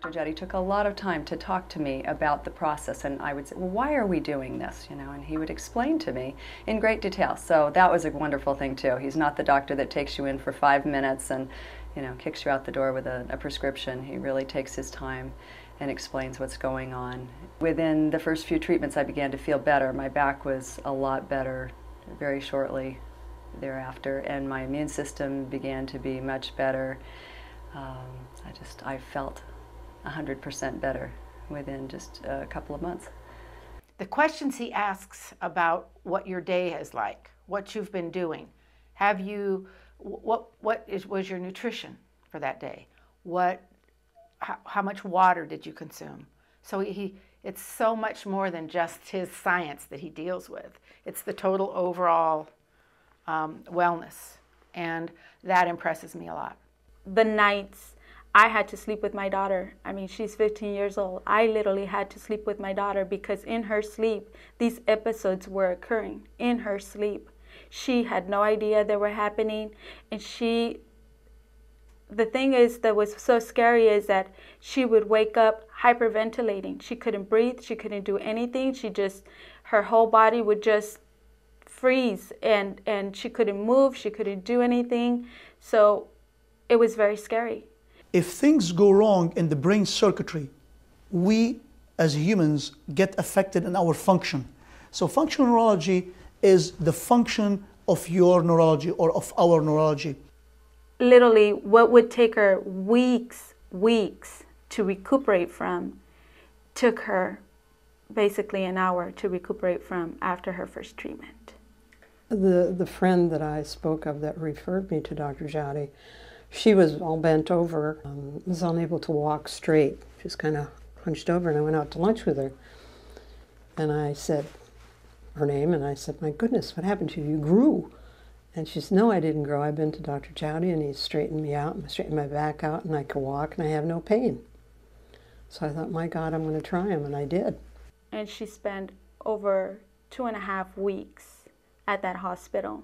Dr. Jetty took a lot of time to talk to me about the process, and I would say, well, why are we doing this, and he would explain to me in great detail. So that was a wonderful thing too. He's not the doctor that takes you in for 5 minutes and kicks you out the door with a prescription. He really takes his time and explains what's going on. Within the first few treatments, I began to feel better. My back was a lot better very shortly thereafter, and my immune system began to be much better. I felt 100% better within just a couple of months. The questions he asks about what your day is like, what you've been doing, was your nutrition for that day? How much water did you consume? So it's so much more than just his science that he deals with. It's the total overall wellness, and that impresses me a lot. The nights I had to sleep with my daughter. I mean, she's 15 years old. I literally had to sleep with my daughter because in her sleep, these episodes were occurring in her sleep. She had no idea they were happening, and the thing is that was so scary is that she would wake up hyperventilating. She couldn't breathe, she couldn't do anything. Her whole body would just freeze, and she couldn't move, she couldn't do anything. So it was very scary. If things go wrong in the brain circuitry, we as humans get affected in our function. So functional neurology is the function of your neurology or of our neurology. Literally, what would take her weeks to recuperate from, took her basically an hour to recuperate from after her first treatment. The friend that I spoke of that referred me to Dr. Jetty, she was all bent over, was unable to walk straight. She was kind of hunched over, and I went out to lunch with her. And I said her name, and I said, "My goodness, what happened to you? You grew." And she said, "No, I didn't grow. I've been to Dr. Jetty, and he straightened me out, and straightened my back out, and I can walk, and I have no pain." So I thought, my God, I'm going to try him, and I did. And she spent over 2.5 weeks at that hospital.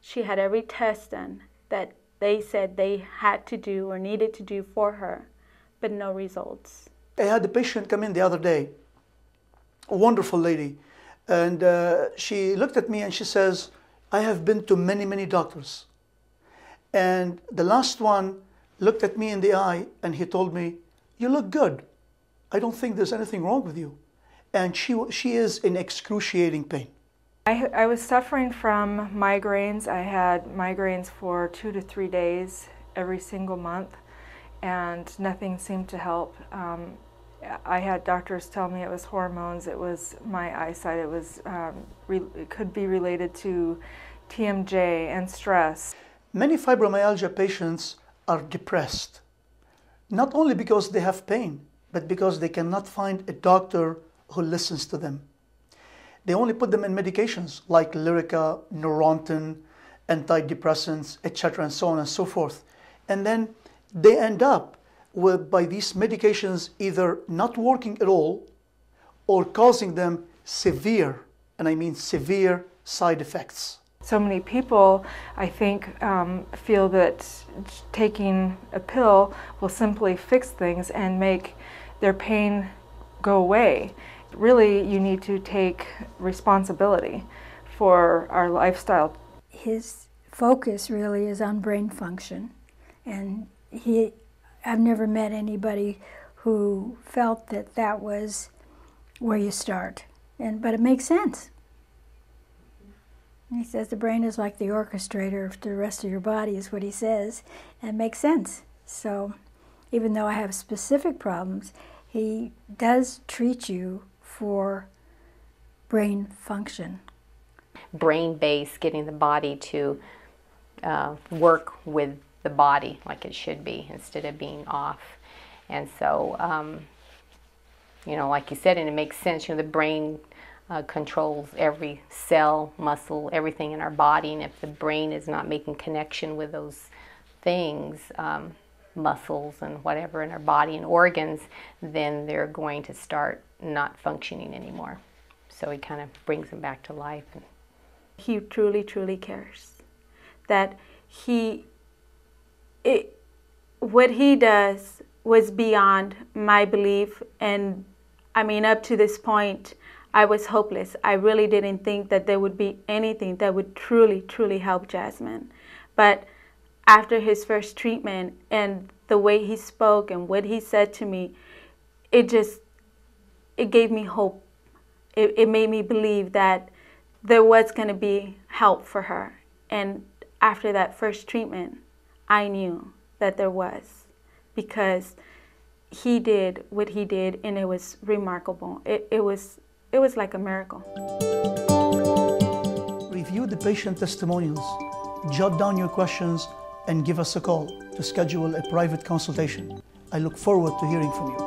She had every test done that they said they had to do or needed to do for her, but no results. I had a patient come in the other day, a wonderful lady, and she looked at me and she says, "I have been to many, many doctors. And the last one looked at me in the eye and he told me, 'You look good. I don't think there's anything wrong with you.'" And she is in excruciating pain. I was suffering from migraines. I had migraines for 2 to 3 days every single month, and nothing seemed to help. I had doctors tell me it was hormones, it was my eyesight, it could be related to TMJ and stress. Many fibromyalgia patients are depressed, not only because they have pain, but because they cannot find a doctor who listens to them. They only put them in medications like Lyrica, Neurontin, antidepressants, etc., and so on and so forth. And then they end up by these medications either not working at all or causing them severe, and I mean severe, side effects. So many people, I think, feel that taking a pill will simply fix things and make their pain go away. Really, you need to take responsibility for our lifestyle. His focus really is on brain function, and I've never met anybody who felt that that was where you start. But it makes sense. He says the brain is like the orchestrator of the rest of your body, is what he says, and it makes sense. So even though I have specific problems, he does treat you for brain function. Brain-based, getting the body to work with the body like it should be instead of being off. And so, like you said, and it makes sense, the brain controls every cell, muscle, everything in our body, and if the brain is not making connection with those things, muscles and whatever in our body and organs, then they're going to start not functioning anymore. So he kind of brings them back to life. He truly, truly cares. That what he does was beyond my belief. And I mean, up to this point, I was hopeless. I really didn't think that there would be anything that would truly, truly help Jasmine. But after his first treatment and the way he spoke and what he said to me, it gave me hope. It made me believe that there was going to be help for her. And after that first treatment, I knew that there was, because he did what he did, and it was remarkable. It was like a miracle. Review the patient testimonials, jot down your questions, and give us a call to schedule a private consultation. I look forward to hearing from you.